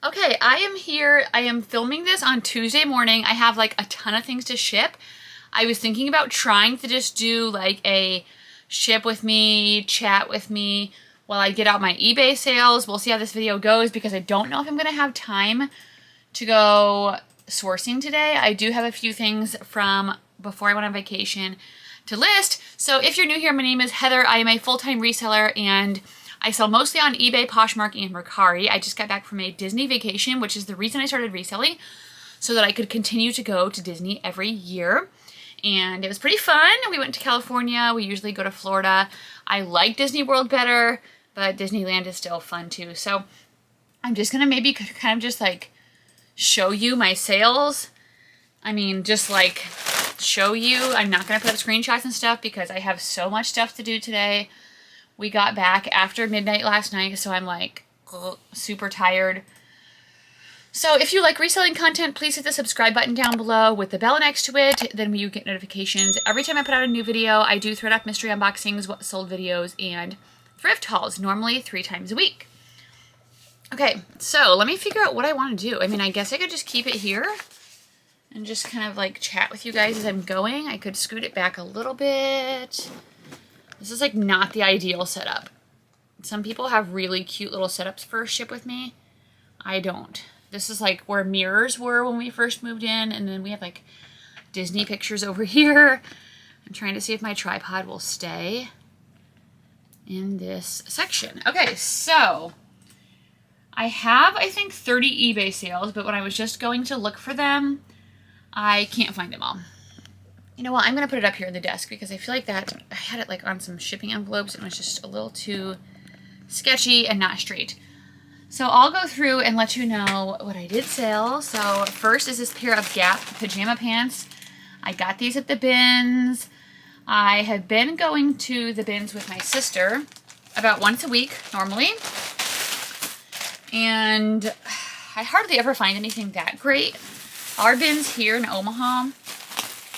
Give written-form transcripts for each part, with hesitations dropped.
Okay, I am here. I am filming this on Tuesday morning. I have like a ton of things to ship. I was thinking about trying to just do like a ship with me, chat with me while I get out my eBay sales. We'll see how this video goes because I don't know if I'm going to have time to go sourcing today. I do have a few things from before I went on vacation to list. So if you're new here, my name is Heather. I am a full-time reseller and I sell mostly on eBay, Poshmark, and Mercari. I just got back from a Disney vacation, which is the reason I started reselling, so that I could continue to go to Disney every year. And it was pretty fun. We went to California. We usually go to Florida. I like Disney World better, but Disneyland is still fun too. So I'm just going to maybe kind of just like show you my sales. I mean, just like show you. I'm not going to put up screenshots and stuff because I have so much stuff to do today. We got back after midnight last night, so I'm like super tired. So if you like reselling content, please hit the subscribe button down below with the bell next to it. Then you get notifications every time I put out a new video. I do ThreadUp mystery unboxings, what sold videos, and thrift hauls, normally 3 times a week. Okay, so let me figure out what I want to do. I mean, I guess I could just keep it here and just kind of like chat with you guys as I'm going. I could scoot it back a little bit. This is like not the ideal setup. Some people have really cute little setups for ship with me. I don't. This is like where mirrors were when we first moved in, and then we have like Disney pictures over here. I'm trying to see if my tripod will stay in this section. Okay, so I have, I think, 30 eBay sales, but when I was just going to look for them, I can't find them all. You know what, I'm going to put it up here on the desk because I feel like that, I had it like on some shipping envelopes and it was just a little too sketchy and not straight. So I'll go through and let you know what I did sell. So first is this pair of Gap pajama pants. I got these at the bins. I have been going to the bins with my sister about once a week normally. And I hardly ever find anything that great. Our bins here in Omaha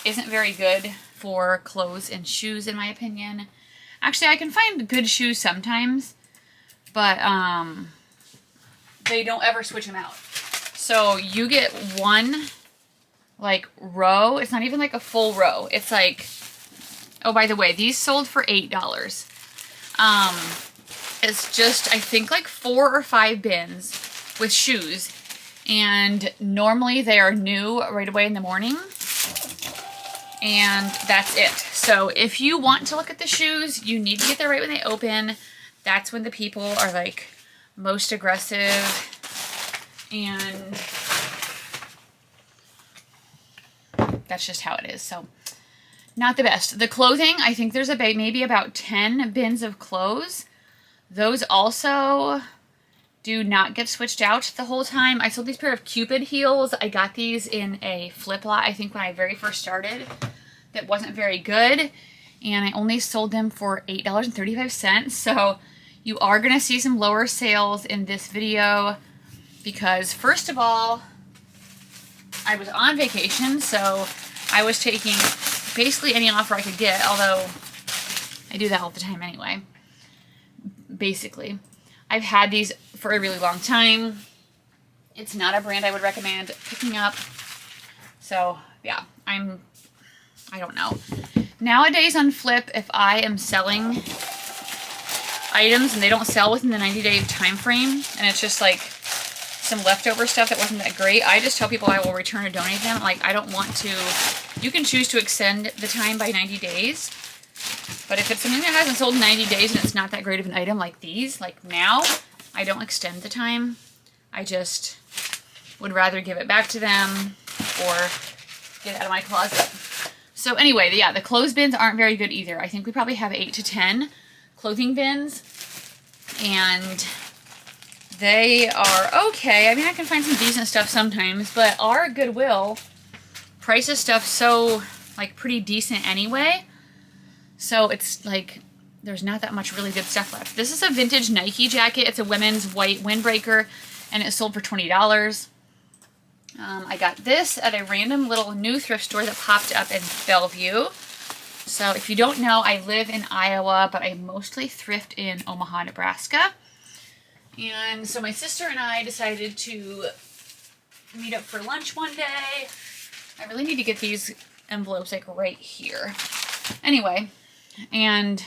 isn't very good for clothes and shoes, in my opinion. Actually, I can find good shoes sometimes, but they don't ever switch them out. So you get one like row. It's not even like a full row. It's like, oh, by the way, these sold for $8. It's just, I think, like 4 or 5 bins with shoes, and normally they are new right away in the morning. And that's it. So if you want to look at the shoes, you need to get there right when they open. That's when the people are like most aggressive. And that's just how it is. So not the best. The clothing, I think there's maybe about 10 bins of clothes. Those also do not get switched out the whole time. I sold these pair of Cupid heels. I got these in a flip lot, I think, when I very first started. That wasn't very good. And I only sold them for $8.35. So you are going to see some lower sales in this video because, first of all, I was on vacation. So I was taking basically any offer I could get, although I do that all the time anyway. Basically. I've had these for a really long time. It's not a brand I would recommend picking up. So, yeah, I don't know. Nowadays on Flip, if I am selling items and they don't sell within the 90-day time frame, and it's just like some leftover stuff that wasn't that great, I just tell people I will return or donate them. Like, I don't want to. You can choose to extend the time by 90 days. But if it's something that hasn't sold in 90 days and it's not that great of an item like these, like now, I don't extend the time. I just would rather give it back to them or get it out of my closet. So anyway, yeah, the clothes bins aren't very good either. I think we probably have 8 to 10 clothing bins. And they are okay. I mean, I can find some decent stuff sometimes, but our Goodwill prices stuff so, like, pretty decent anyway. So it's like, there's not that much really good stuff left. This is a vintage Nike jacket. It's a women's white windbreaker, and it sold for $20. I got this at a random little new thrift store that popped up in Bellevue. So if you don't know, I live in Iowa, but I mostly thrift in Omaha, Nebraska. And so my sister and I decided to meet up for lunch one day. I really need to get these envelopes like right here. Anyway, and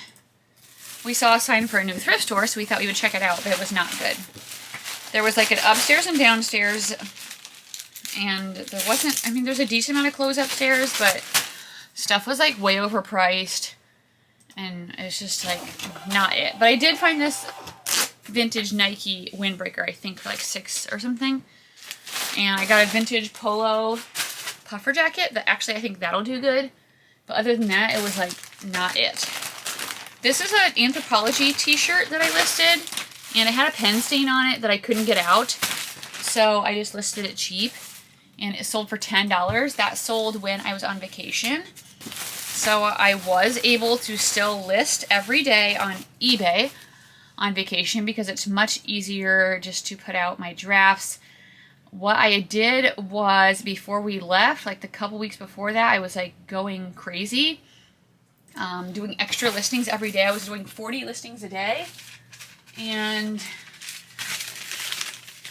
we saw a sign for a new thrift store, so we thought we would check it out, but it was not good. There was like an upstairs and downstairs, and there wasn't, I mean, there's a decent amount of clothes upstairs, but stuff was like way overpriced, and it's just like not it. But I did find this vintage Nike windbreaker, I think for like $6 or something. And I got a vintage polo puffer jacket that actually I think that'll do good. But other than that, it was like not it. This is an Anthropology t-shirt that I listed, and it had a pen stain on it that I couldn't get out. So I just listed it cheap, and it sold for $10. That sold when I was on vacation. So I was able to still list every day on eBay on vacation because it's much easier just to put out my drafts. What I did was, before we left, like the couple weeks before that, I was like going crazy, doing extra listings every day. I was doing 40 listings a day, and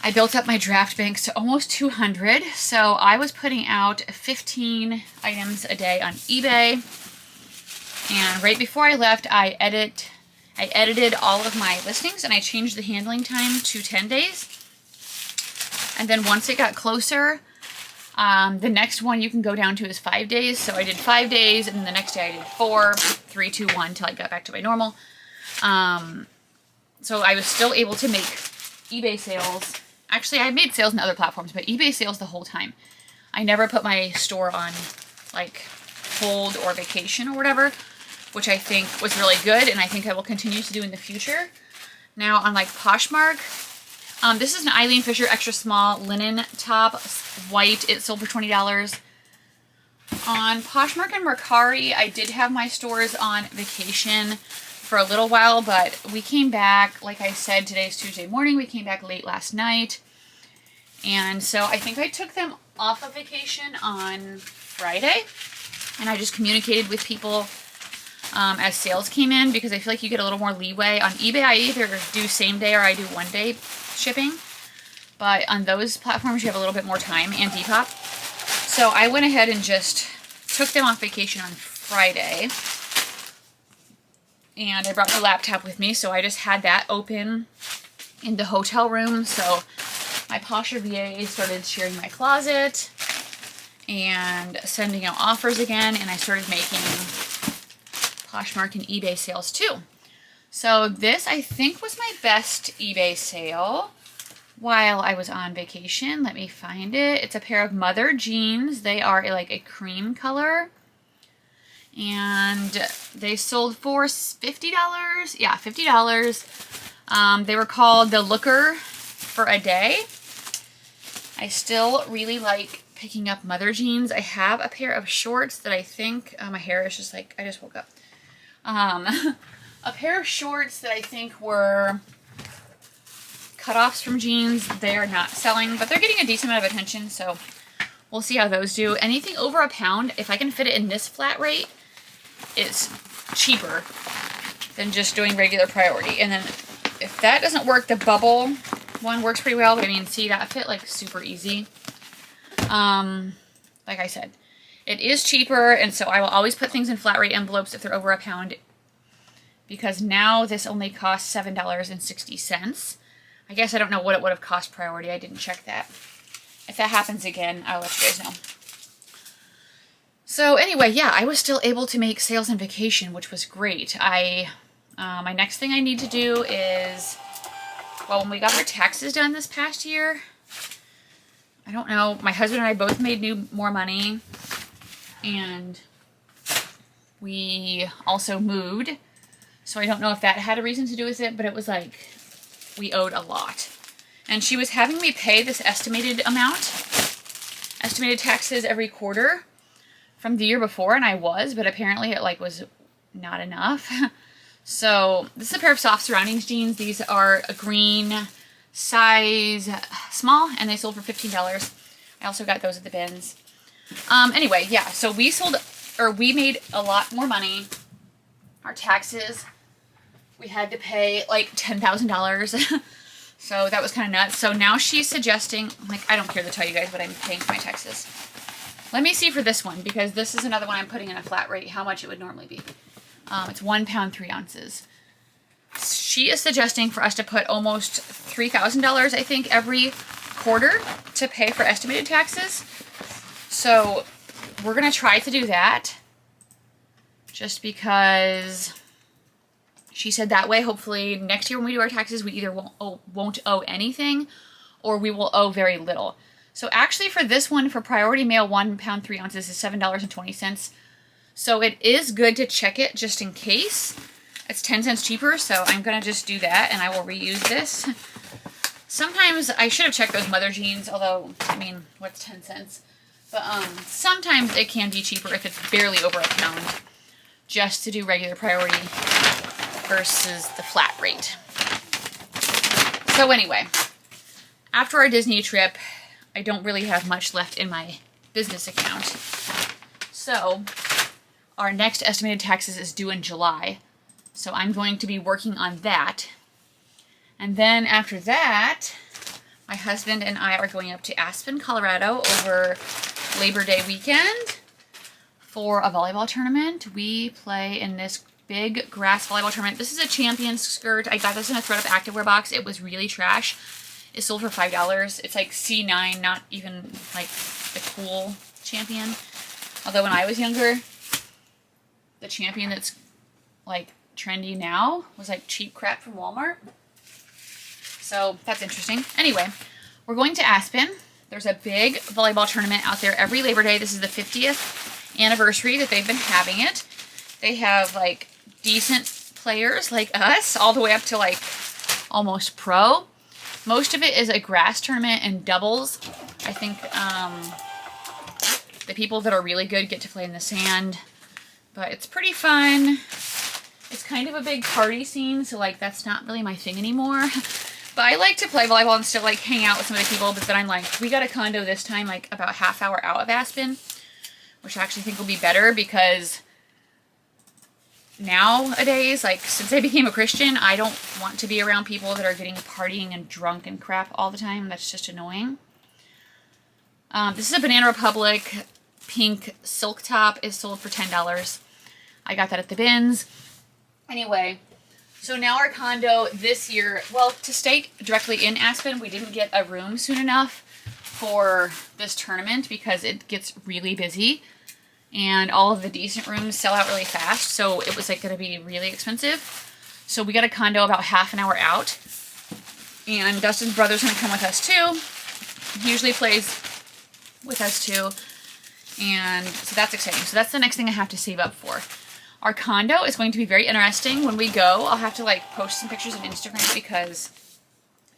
I built up my draft banks to almost 200. So I was putting out 15 items a day on eBay. And right before I left, I edited all of my listings, and I changed the handling time to 10 days. And then once it got closer, the next one you can go down to is 5 days. So I did 5 days, and then the next day I did 4, 3, 2, 1 till I got back to my normal. So I was still able to make eBay sales. Actually, I made sales on other platforms, but eBay sales the whole time. I never put my store on like hold or vacation or whatever, which I think was really good, and I think I will continue to do in the future. Now on like Poshmark, this is an Eileen Fisher extra small linen top, white. It sold for $20. On Poshmark and Mercari, I did have my stores on vacation for a little while, but we came back, like I said, today's Tuesday morning. We came back late last night. And so I think I took them off of vacation on Friday, and I just communicated with people as sales came in, because I feel like you get a little more leeway. On eBay, I either do same day or I do 1 day shipping, but on those platforms you have a little bit more time, and Depop. So I went ahead and just took them off vacation on Friday, and I brought my laptop with me, so I just had that open in the hotel room. So my Posher VA started sharing my closet and sending out offers again, and I started making Poshmark and eBay sales too. So this, I think, was my best eBay sale while I was on vacation. Let me find it. It's a pair of mother jeans. They are like a cream color, and they sold for $50. Yeah, $50. They were called the Looker for a day. I still really like picking up mother jeans. I have a pair of shorts that I think, my hair is just like, I just woke up. A pair of shorts that I think were cutoffs from jeans. They are not selling, but they're getting a decent amount of attention, so we'll see how those do. Anything over a pound, if I can fit it in this flat rate, it's cheaper than just doing regular priority. And then if that doesn't work, the bubble one works pretty well, but I mean, see, that fit like super easy. Like I said, it is cheaper, and so I will always put things in flat rate envelopes if they're over a pound, because now this only costs $7.60. I guess I don't know what it would have cost priority. I didn't check that. If that happens again, I'll let you guys know. So anyway, yeah, I was still able to make sales on vacation, which was great. My next thing I need to do is, well, when we got our taxes done this past year, I don't know, my husband and I both made more money, and we also moved. So I don't know if that had a reason to do with it, but it was like we owed a lot. And she was having me pay this estimated amount, estimated taxes every quarter from the year before, and I was, but apparently it like was not enough. So this is a pair of soft surroundings jeans. These are a green, size small, and they sold for $15. I also got those at the bins. Anyway, yeah, so we made a lot more money. Our taxes, we had to pay like $10,000 So that was kind of nuts. So now she's suggesting, like, I don't care to tell you guys what I'm paying for my taxes. Let me see for this one, because this is another one I'm putting in a flat rate, how much it would normally be. It's 1 pound, 3 ounces. She is suggesting for us to put almost $3,000, I think, every quarter to pay for estimated taxes. So we're going to try to do that just because she said that way, hopefully next year when we do our taxes, we either won't owe anything or we will owe very little. So actually for this one, for priority mail, 1 pound, 3 ounces is $7.20. So it is good to check it just in case. It's 10 cents cheaper, so I'm going to just do that, and I will reuse this. Sometimes, I should have checked those mother jeans, although, I mean, what's 10 cents? But sometimes it can be cheaper if it's barely over a pound, just to do regular priority versus the flat rate. So anyway, after our Disney trip, I don't really have much left in my business account. So our next estimated taxes is due in July. So I'm going to be working on that. And then after that, my husband and I are going up to Aspen, Colorado over Labor Day weekend for a volleyball tournament. We play in this big grass volleyball tournament. This is a champion skirt. I got this in a ThredUp activewear box. It was really trash. It sold for $5. It's like C9, not even like the cool champion. Although when I was younger, the champion that's like trendy now was like cheap crap from Walmart. So that's interesting. Anyway, we're going to Aspen. There's a big volleyball tournament out there every Labor Day. This is the 50th anniversary that they've been having it. They have like decent players like us all the way up to like almost pro. Most of it is a grass tournament and doubles. I think the people that are really good get to play in the sand, but it's pretty fun. It's kind of a big party scene, so like that's not really my thing anymore. But I like to play volleyball and still like hang out with some of the people, but then I'm like, we got a condo this time like about half hour out of Aspen, which I actually think will be better because nowadays, like since I became a Christian, I don't want to be around people that are getting partying and drunk and crap all the time. That's just annoying. This is a Banana Republic pink silk top. Is sold for $10. I got that at the bins. Anyway, so now our condo this year, well, to stay directly in Aspen, we didn't get a room soon enough for this tournament because it gets really busy and all of the decent rooms sell out really fast. So it was like going to be really expensive. So we got a condo about half an hour out, and Dustin's brother's going to come with us too. He usually plays with us too. And so that's exciting. So that's the next thing I have to save up for. Our condo is going to be very interesting when we go. I'll have to like post some pictures on Instagram because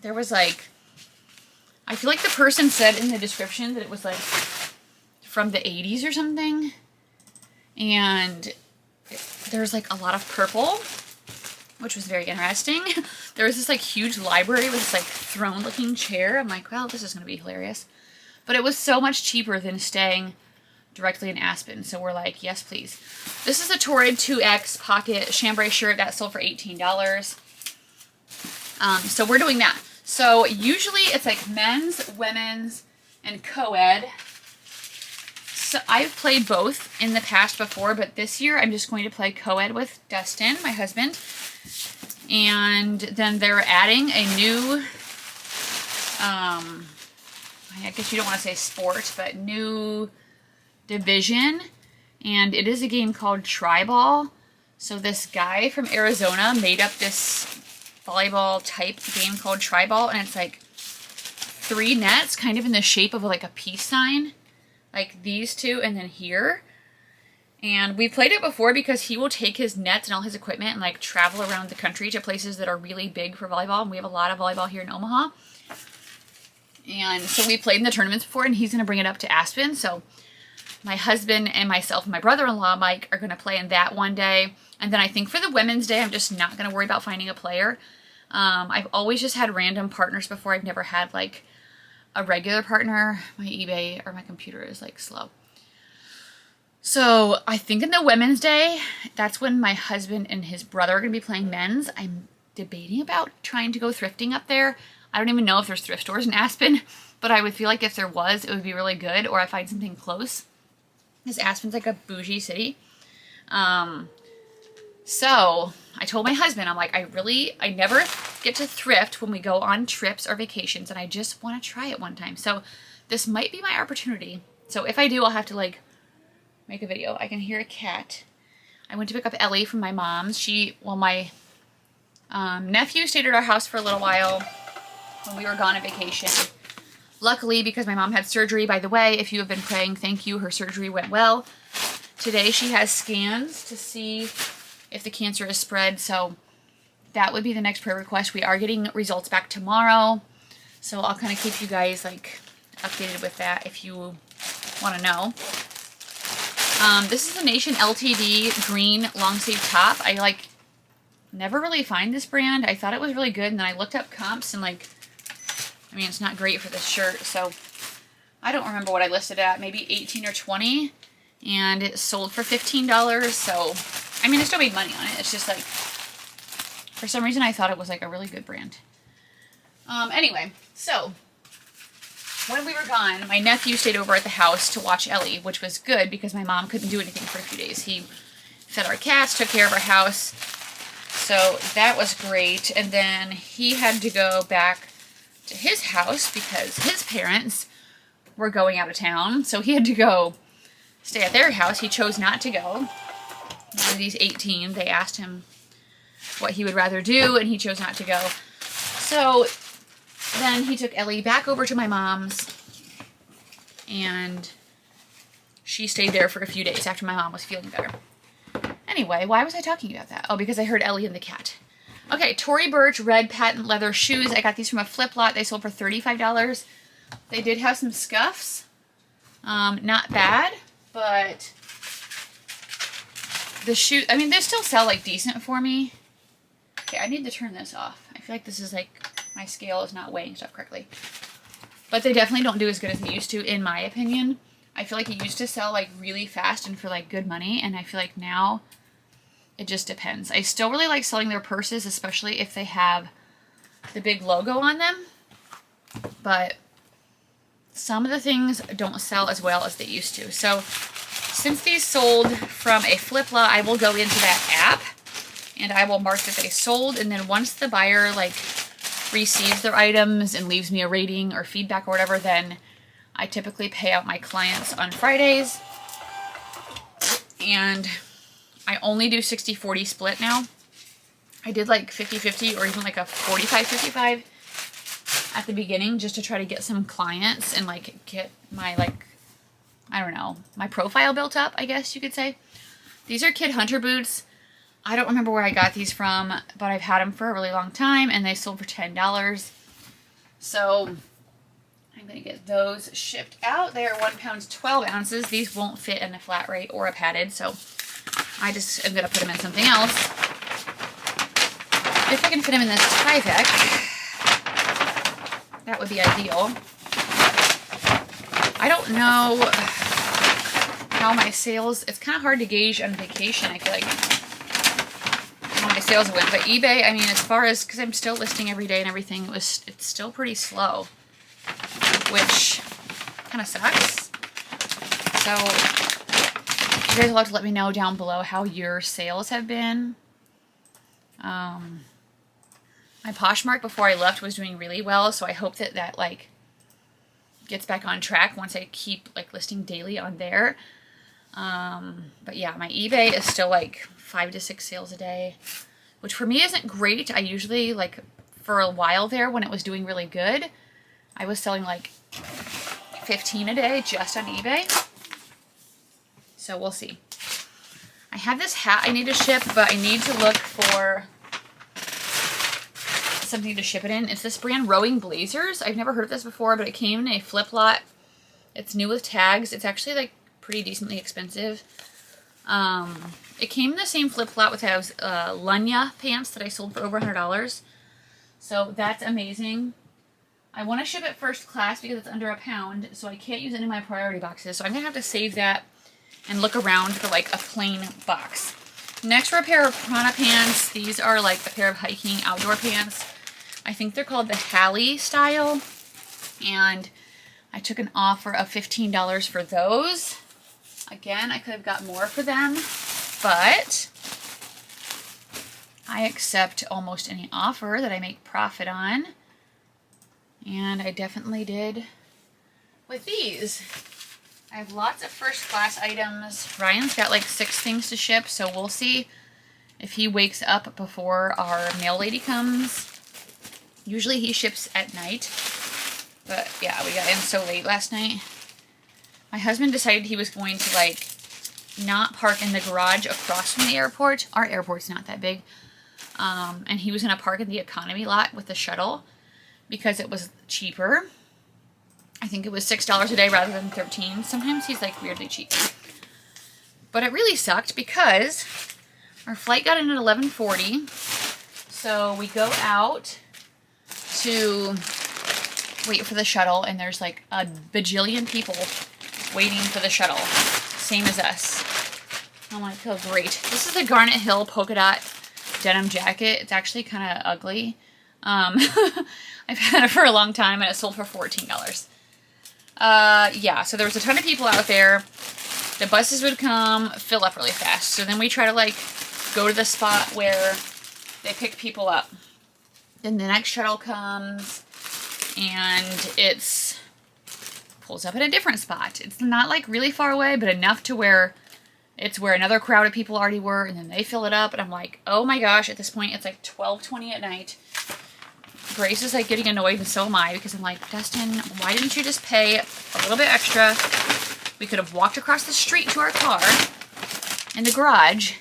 there was like, I feel like the person said in the description that it was like from the 80s or something. And there's like a lot of purple, which was very interesting. There was this like huge library with this like throne looking chair. I'm like, well, this is going to be hilarious. But it was so much cheaper than staying directly in Aspen, so we're like, yes, please. This is a Torrid 2X pocket chambray shirt that sold for $18. So we're doing that. So usually it's like men's, women's, and co-ed. So I've played both in the past before, but this year I'm just going to play co-ed with Dustin, my husband. And then they're adding a new, I guess you don't want to say sport, but new division, and it is a game called Tri-Ball. So this guy from Arizona made up this volleyball type game called Tri-Ball, and it's like 3 nets kind of in the shape of like a peace sign, like these two and then here. And we played it before because he will take his nets and all his equipment and like travel around the country to places that are really big for volleyball, and we have a lot of volleyball here in Omaha. And so we played in the tournaments before, and he's going to bring it up to Aspen. So my husband and myself and my brother-in-law, Mike, are going to play in that one day. And then I think for the Women's Day, I'm just not going to worry about finding a player. I've always just had random partners before. I've never had, like, a regular partner. My eBay or my computer is, like, slow. So I think in the Women's Day, that's when my husband and his brother are going to be playing men's. I'm debating about trying to go thrifting up there. I don't even know if there's thrift stores in Aspen, but I would feel like if there was, it would be really good, or I find something close. Because Aspen's like a bougie city. So I told my husband, I'm like, I never get to thrift when we go on trips or vacations, and I just want to try it one time. So this might be my opportunity. So if I do, I'll have to like make a video. I can hear a cat. I went to pick up Ellie from my mom's. My nephew stayed at our house for a little while when we were gone on vacation. Luckily, because my mom had surgery, by the way, if you have been praying, thank you, her surgery went well. Today she has scans to see if the cancer is spread, so that would be the next prayer request. We are getting results back tomorrow, so I'll kind of keep you guys like updated with that if you want to know. This is the Nation LTD green long sleeve top. I like never really find this brand. I thought it was really good, and then I looked up comps and like, I mean, it's not great for this shirt, so I don't remember what I listed at. Maybe 18 or 20, and it sold for $15. So, I mean, I still made money on it. It's just like, for some reason, I thought it was like a really good brand. Anyway, so when we were gone, my nephew stayed over at the house to watch Ellie, which was good because my mom couldn't do anything for a few days. He fed our cats, took care of our house, so that was great. And then he had to go back to his house because his parents were going out of town, so he had to go stay at their house. He chose not to go. He's 18. They asked him what he would rather do, and he chose not to go. So then he took Ellie back over to my mom's, and she stayed there for a few days after my mom was feeling better. Anyway, why was I talking about that? Oh, because I heard Ellie and the cat. Okay, Tory Burch red patent leather shoes. I got these from a flip lot. They sold for $35. They did have some scuffs. Not bad, but the shoe, I mean, they still sell like decent for me. Okay, I need to turn this off. I feel like this is like, my scale is not weighing stuff correctly. But they definitely don't do as good as they used to, in my opinion. I feel like it used to sell like really fast and for like good money, and I feel like now it just depends. I still really like selling their purses, especially if they have the big logo on them. But some of the things don't sell as well as they used to. So since these sold from a flip lot, I will go into that app and I will mark that they sold. And then once the buyer like receives their items and leaves me a rating or feedback or whatever, then I typically pay out my clients on Fridays. And I only do 60-40 split now. I did like 50-50 or even like a 45-55 at the beginning just to try to get some clients and like get my like, I don't know, my profile built up, I guess you could say. These are Kid Hunter boots. I don't remember where I got these from, but I've had them for a really long time and they sold for $10. So I'm going to get those shipped out. They are 1 pound 12 ounces. These won't fit in a flat rate or a padded, so I just am going to put them in something else. If I can fit them in this Tyvek, that would be ideal. I don't know how my sales, it's kind of hard to gauge on vacation, I feel like, how my sales went. But eBay, I mean, as far as, because I'm still listing every day and everything, it's still pretty slow, which kind of sucks. So you guys will have to let me know down below how your sales have been. My Poshmark before I left was doing really well, so I hope that that like gets back on track once I keep like listing daily on there. But yeah, my eBay is still like 5 to 6 sales a day, which for me isn't great. I usually, like, for a while there when it was doing really good, I was selling like 15 a day just on eBay. So we'll see. I have this hat I need to ship, but I need to look for something to ship it in. It's this brand Rowing Blazers. I've never heard of this before, but it came in a flip lot. It's new with tags. It's actually like pretty decently expensive. It came in the same flip lot with those Lunya pants that I sold for over $100. So that's amazing. I want to ship it first class because it's under £1, so I can't use any of my priority boxes. So I'm going to have to save that and look around for like a plain box. Next are a pair of Prana pants. These are like a pair of hiking outdoor pants. I think they're called the Hallie style. And I took an offer of $15 for those. Again, I could have got more for them, but I accept almost any offer that I make profit on. And I definitely did with these. I have lots of first class items. Ryan's got like 6 things to ship, so we'll see if he wakes up before our mail lady comes. Usually he ships at night, but yeah, we got in so late last night. My husband decided he was going to like not park in the garage across from the airport. Our airport's not that big. And he was going to park in the economy lot with the shuttle because it was cheaper. I think it was $6 a day rather than $13. Sometimes he's like weirdly cheap. But it really sucked because our flight got in at 11:40. So we go out to wait for the shuttle, and there's like a bajillion people waiting for the shuttle. Same as us. I'm like, oh great. This is the Garnet Hill polka dot denim jacket. It's actually kind of ugly. I've had it for a long time and it sold for $14. Yeah, so there was a ton of people out there. The buses would come, fill up really fast. So then we try to like go to the spot where they pick people up. Then the next shuttle comes and it's pulls up at a different spot. It's not like really far away, but enough to where it's where another crowd of people already were, and then they fill it up, and I'm like, oh my gosh, at this point it's like 12:20 at night. Grace is like getting annoyed, and so am I, because I'm like, Dustin, why didn't you just pay a little bit extra? We could have walked across the street to our car in the garage,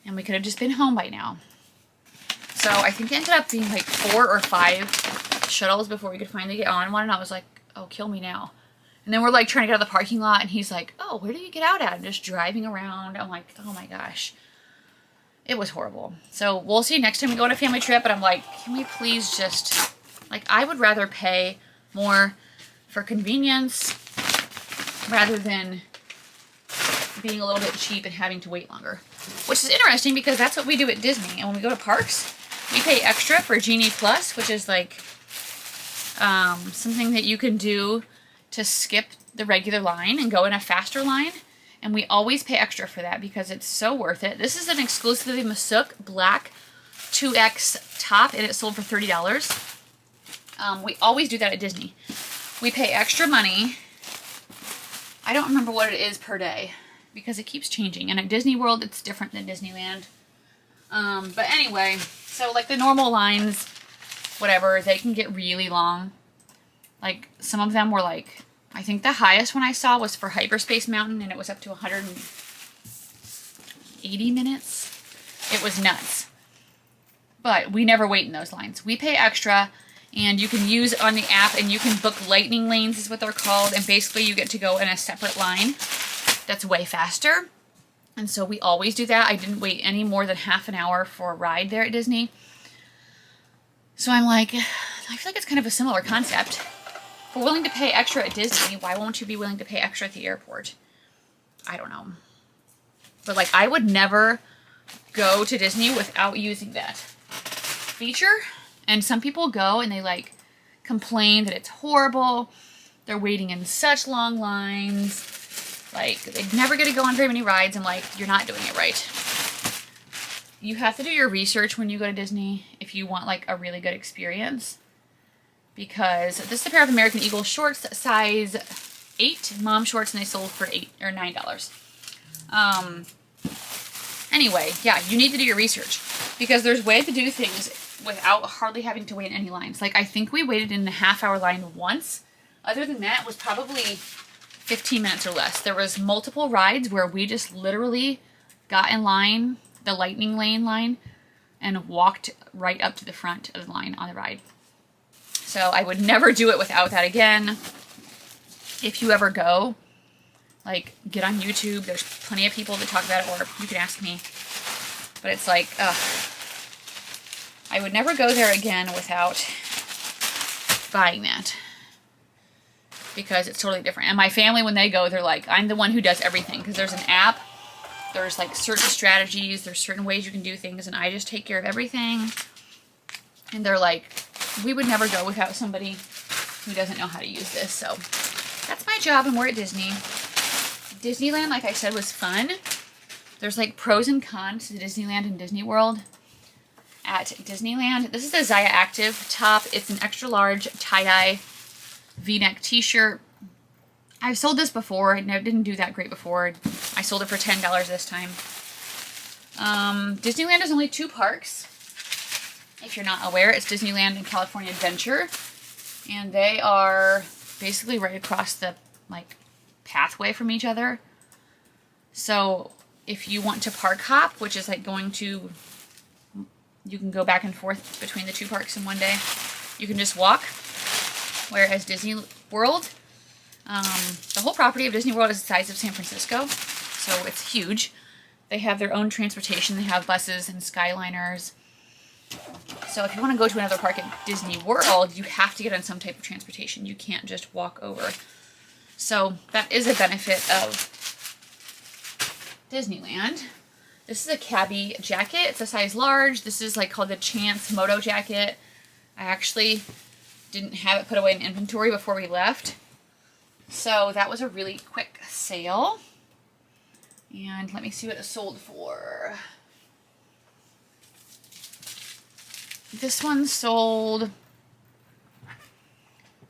and we could have just been home by now. So I think it ended up being like 4 or 5 shuttles before we could finally get on one, and I was like, oh, kill me now. And then we're like trying to get out of the parking lot, and he's like, oh, where do you get out at? I'm just driving around. I'm like, oh my gosh. It was horrible. So we'll see next time we go on a family trip, but I'm like, can we please just, like, I would rather pay more for convenience rather than being a little bit cheap and having to wait longer. Which is interesting because that's what we do at Disney. And when we go to parks, we pay extra for Genie Plus, which is like something that you can do to skip the regular line and go in a faster line. And we always pay extra for that because it's so worth it. This is an exclusively Masuk black 2X top, and it sold for $30. We always do that at Disney. We pay extra money. I don't remember what it is per day because it keeps changing. And at Disney World, it's different than Disneyland. But anyway, so like the normal lines, whatever, they can get really long. Like some of them were like, I think the highest one I saw was for Hyperspace Mountain, and it was up to 180 minutes. It was nuts. But we never wait in those lines. We pay extra, and you can use it on the app, and you can book lightning lanes is what they're called, and basically you get to go in a separate line that's way faster. And so we always do that. I didn't wait any more than half an hour for a ride there at Disney. So I'm like, I feel like it's kind of a similar concept. If we're willing to pay extra at Disney, why won't you be willing to pay extra at the airport? I don't know. But like, I would never go to Disney without using that feature. And some people go and they like complain that it's horrible. They're waiting in such long lines. Like, they never get to go on very many rides. I'm like, you're not doing it right. You have to do your research when you go to Disney if you want like a really good experience. Because this is a pair of American Eagle shorts, size 8, mom shorts, and they sold for $8 or $9. Anyway, yeah, you need to do your research because there's ways to do things without hardly having to wait in any lines. Like, I think we waited in a half-hour line once. Other than that, it was probably 15 minutes or less. There was multiple rides where we just literally got in line, the lightning lane line, and walked right up to the front of the line on the ride. So I would never do it without that again. If you ever go, like, get on YouTube. There's plenty of people that talk about it, or you can ask me. But it's like, I would never go there again without buying that. Because it's totally different. And my family, when they go, they're like, I'm the one who does everything. Because there's an app. There's, like, certain strategies. There's certain ways you can do things. And I just take care of everything. And they're like, we would never go without somebody who doesn't know how to use this. So that's my job, and we're at Disney. Disneyland, like I said, was fun. There's like pros and cons to Disneyland and Disney World. At Disneyland, this is the Zaya Active top. It's an extra large tie-dye V-neck t-shirt. I've sold this before. It didn't do that great before. I sold it for $10 this time. Disneyland is only 2 parks. If you're not aware, it's Disneyland and California Adventure. And they are basically right across the like pathway from each other. So if you want to park hop, which is like going to, you can go back and forth between the 2 parks in one day. You can just walk. Whereas Disney World, the whole property of Disney World is the size of San Francisco, so it's huge. They have their own transportation. They have buses and Skyliners. So if you want to go to another park at Disney World, you have to get on some type of transportation. You can't just walk over. So that is a benefit of Disneyland. This is a cabbie jacket. It's a size large. This is like called the Chance Moto jacket. I actually didn't have it put away in inventory before we left. So that was a really quick sale. And let me see what it sold for. This one sold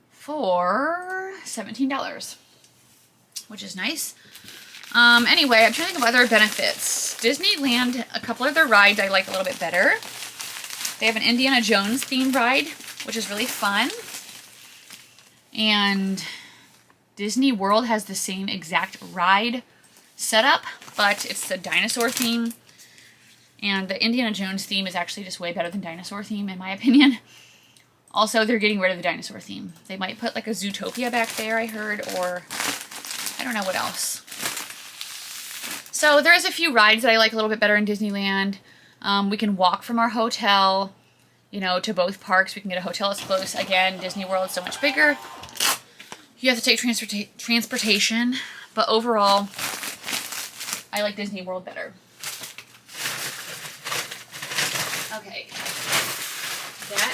for $17, which is nice. Anyway, I'm trying to think of other benefits. Disneyland, a couple of their rides I like a little bit better. They have an Indiana Jones themed ride, which is really fun. And Disney World has the same exact ride setup, but it's the dinosaur theme. And the Indiana Jones theme is actually just way better than dinosaur theme, in my opinion. Also, they're getting rid of the dinosaur theme. They might put like a Zootopia back there, I heard, or I don't know what else. So there's a few rides that I like a little bit better in Disneyland. We can walk from our hotel, you know, to both parks. We can get a hotel that's close. Again, Disney World is so much bigger. You have to take transportation, but overall, I like Disney World better. Okay, that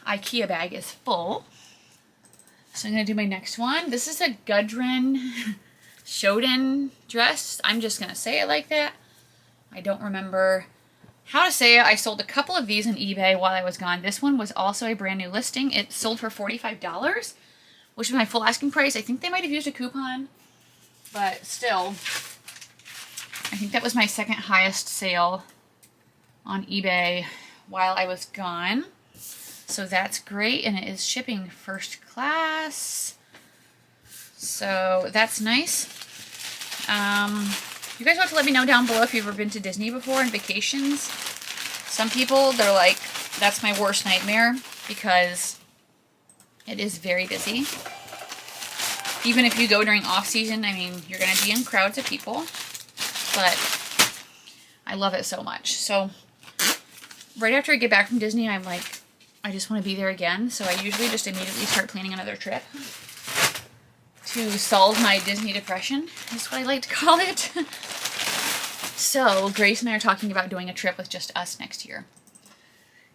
IKEA bag is full. So I'm going to do my next one. This is a Gudrun Shoden dress. I'm just going to say it like that. I don't remember how to say it. I sold a couple of these on eBay while I was gone. This one was also a brand new listing. It sold for $45, which was my full asking price. I think they might have used a coupon, but still, I think that was my second highest sale on eBay while I was gone. So that's great, and it is shipping first class. So that's nice. You guys want to let me know down below if you've ever been to Disney before on vacations. Some people, they're like, that's my worst nightmare because it is very busy. Even if you go during off season, I mean, you're going to be in crowds of people, but I love it so much. So right after I get back from Disney, I'm like, I just want to be there again. So I usually just immediately start planning another trip to solve my Disney depression, is what I like to call it. So Grace and I are talking about doing a trip with just us next year.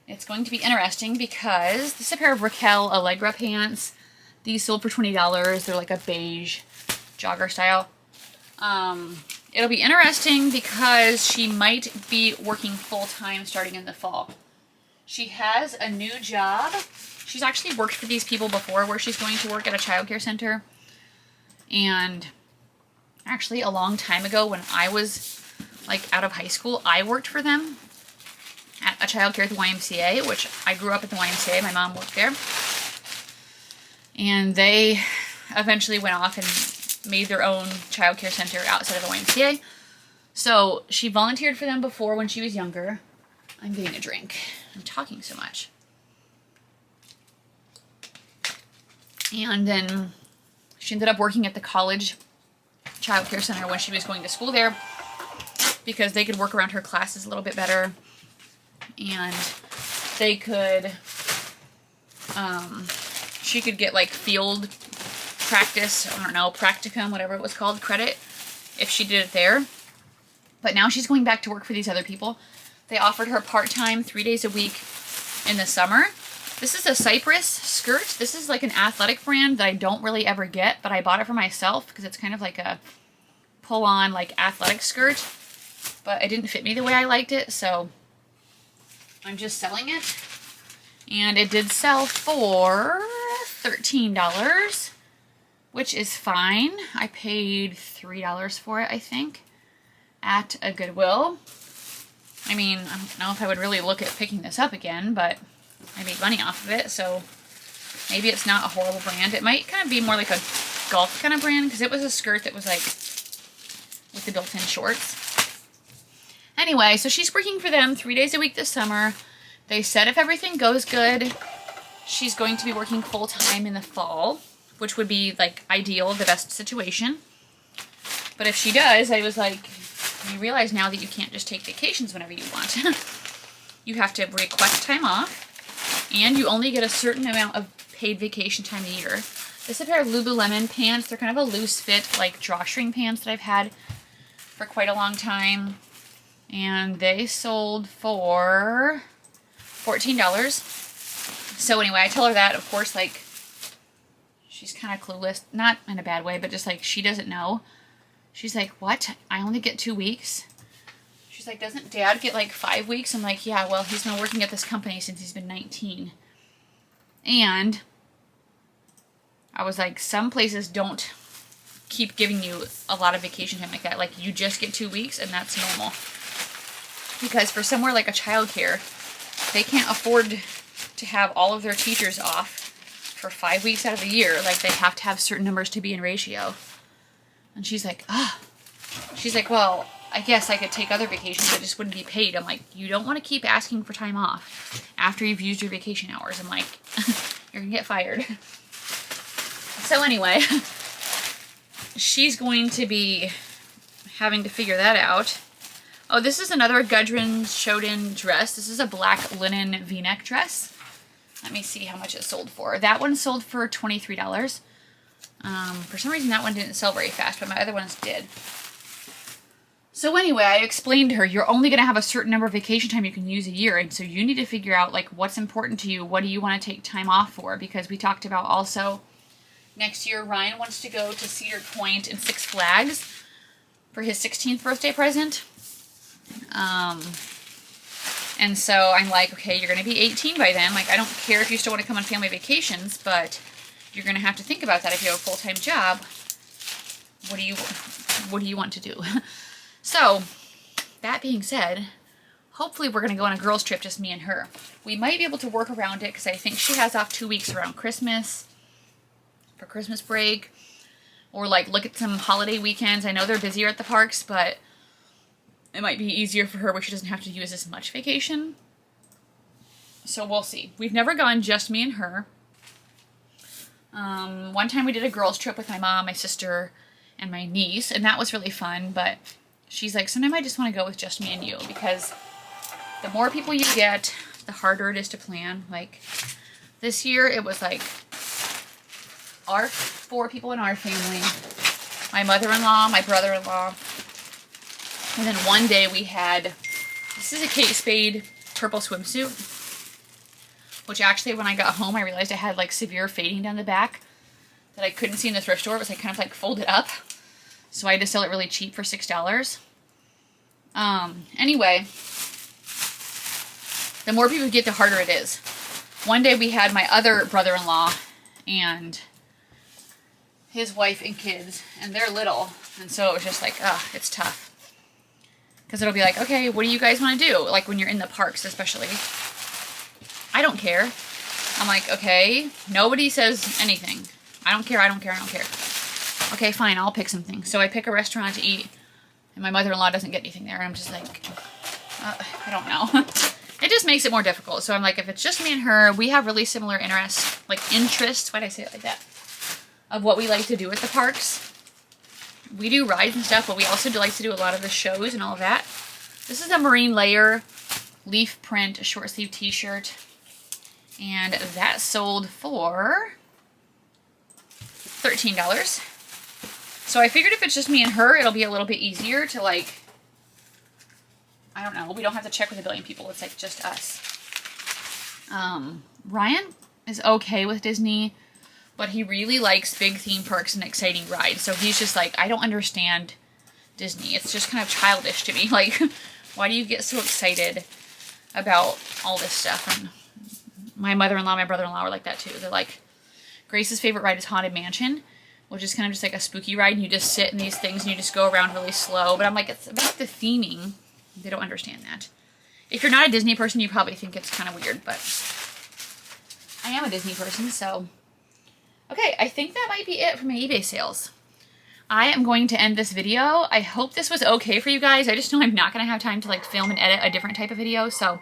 It's going to be interesting because this is a pair of Raquel Allegra pants. These sold for $20. They're like a beige jogger style. It'll be interesting because she might be working full-time starting in the fall. She has a new job. She's actually worked for these people before where she's going to work at a childcare center. And actually a long time ago when I was like out of high school, I worked for them at a childcare at the YMCA, which I grew up at the YMCA. My mom worked there. And they eventually went off and made their own childcare center outside of the YMCA. So she volunteered for them before when she was younger. I'm getting a drink. I'm talking so much. And then she ended up working at the college childcare center when she was going to school there because they could work around her classes a little bit better. And they could, she could get like field practice, I don't know, practicum, whatever it was called, credit, if she did it there. But now she's going back to work for these other people. They offered her part-time 3 days a week in the summer. This is a Cypress skirt. This is like an athletic brand that I don't really ever get, but I bought it for myself because it's kind of like a pull-on like athletic skirt, but it didn't fit me the way I liked it, so I'm just selling it. And it did sell for $13, which is fine. I paid $3 for it, I think, at a Goodwill. I mean, I don't know if I would really look at picking this up again, but I made money off of it, so maybe it's not a horrible brand. It might kind of be more like a golf kind of brand, because it was a skirt that was like with the built-in shorts. Anyway, so she's working for them 3 days a week this summer. They said if everything goes good, she's going to be working full-time in the fall, which would be like ideal, the best situation. But if she does, I was like, you realize now that you can't just take vacations whenever you want. You have to request time off, and you only get a certain amount of paid vacation time a year. This is a pair of Lululemon pants. They're kind of a loose fit, like drawstring pants that I've had for quite a long time. And they sold for $14. So anyway, I tell her that, of course, like, she's kind of clueless. Not in a bad way, but just like, she doesn't know. She's like, what? I only get 2 weeks? She's like, doesn't Dad get like 5 weeks? I'm like, yeah, well, he's been working at this company since he's been 19. And I was like, some places don't keep giving you a lot of vacation time like that. Like, you just get 2 weeks, and that's normal. Because for somewhere like a childcare, they can't afford to have all of their teachers off for 5 weeks out of the year. Like, they have to have certain numbers to be in ratio. And she's like, ah. She's like, well, I guess I could take other vacations that just wouldn't be paid. I'm like, you don't want to keep asking for time off after you've used your vacation hours. I'm like, you're going to get fired. So anyway, she's going to be having to figure that out. Oh, this is another Gudrun Shoden dress. This is a black linen V-neck dress. Let me see how much it sold for. That one sold for $23. For some reason that one didn't sell very fast, but my other ones did. So anyway, I explained to her, you're only going to have a certain number of vacation time you can use a year, and so you need to figure out like what's important to you. What do you want to take time off for? Because we talked about also next year Ryan wants to go to Cedar Point and Six Flags for his 16th birthday present. And so I'm like, okay, you're going to be 18 by then. Like, I don't care if you still want to come on family vacations, but you're going to have to think about that if you have a full-time job. What do you want to do? So, that being said, hopefully we're going to go on a girls' trip, just me and her. We might be able to work around it because I think she has off 2 weeks around Christmas for Christmas break, or like look at some holiday weekends. I know they're busier at the parks, but it might be easier for her where she doesn't have to use as much vacation. So we'll see. We've never gone just me and her. One time we did a girls' trip with my mom, my sister, and my niece, and that was really fun, but she's like, sometimes I just want to go with just me and you, because the more people you get, the harder it is to plan. Like, this year it was like our 4 people in our family, my mother-in-law, my brother-in-law, and then one day we had, this is a Kate Spade purple swimsuit, which actually when I got home I realized I had like severe fading down the back that I couldn't see in the thrift store. It was like kind of like folded up. So I had to sell it really cheap for $6. Anyway, the more people you get, the harder it is. One day we had my other brother-in-law and his wife and kids, and they're little, and so it was just like, it's tough. Because it'll be like, okay, what do you guys want to do? Like when you're in the parks, especially. I don't care. I'm like, okay, nobody says anything. I don't care, I don't care, I don't care. Okay, fine, I'll pick something. So I pick a restaurant to eat, and my mother-in-law doesn't get anything there, and I'm just like, I don't know. It just makes it more difficult. So I'm like, if it's just me and her, we have really similar interests, why'd I say it like that? Of what we like to do at the parks. We do rides and stuff, but we also like to do a lot of the shows and all of that. This is a Marine Layer leaf print short sleeve t-shirt, and that sold for $13. So I figured if it's just me and her, it'll be a little bit easier to like, I don't know, we don't have to check with a billion people. It's like just us. Ryan is okay with Disney, but he really likes big theme parks and exciting rides. So he's just like, I don't understand Disney. It's just kind of childish to me. Like, why do you get so excited about all this stuff? And my mother-in-law, my brother-in-law were like that too. They're like, Grace's favorite ride is Haunted Mansion, which is kind of just like a spooky ride, and you just sit in these things and you just go around really slow. But I'm like, it's about the theming. They don't understand that. If you're not a Disney person, you probably think it's kind of weird, but I am a Disney person, so. Okay, I think that might be it for my eBay sales. I am going to end this video. I hope this was okay for you guys. I just know I'm not going to have time to like film and edit a different type of video, so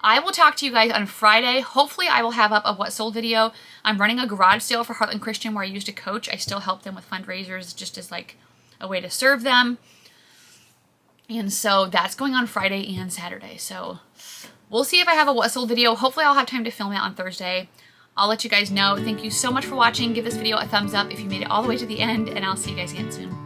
I will talk to you guys on Friday. Hopefully I will have up a what sold video. I'm running a garage sale for Heartland Christian where I used a coach. I still help them with fundraisers just as like a way to serve them. And so that's going on Friday and Saturday. So we'll see if I have a what sold video. Hopefully I'll have time to film it on Thursday. I'll let you guys know. Thank you so much for watching. Give this video a thumbs up if you made it all the way to the end, and I'll see you guys again soon.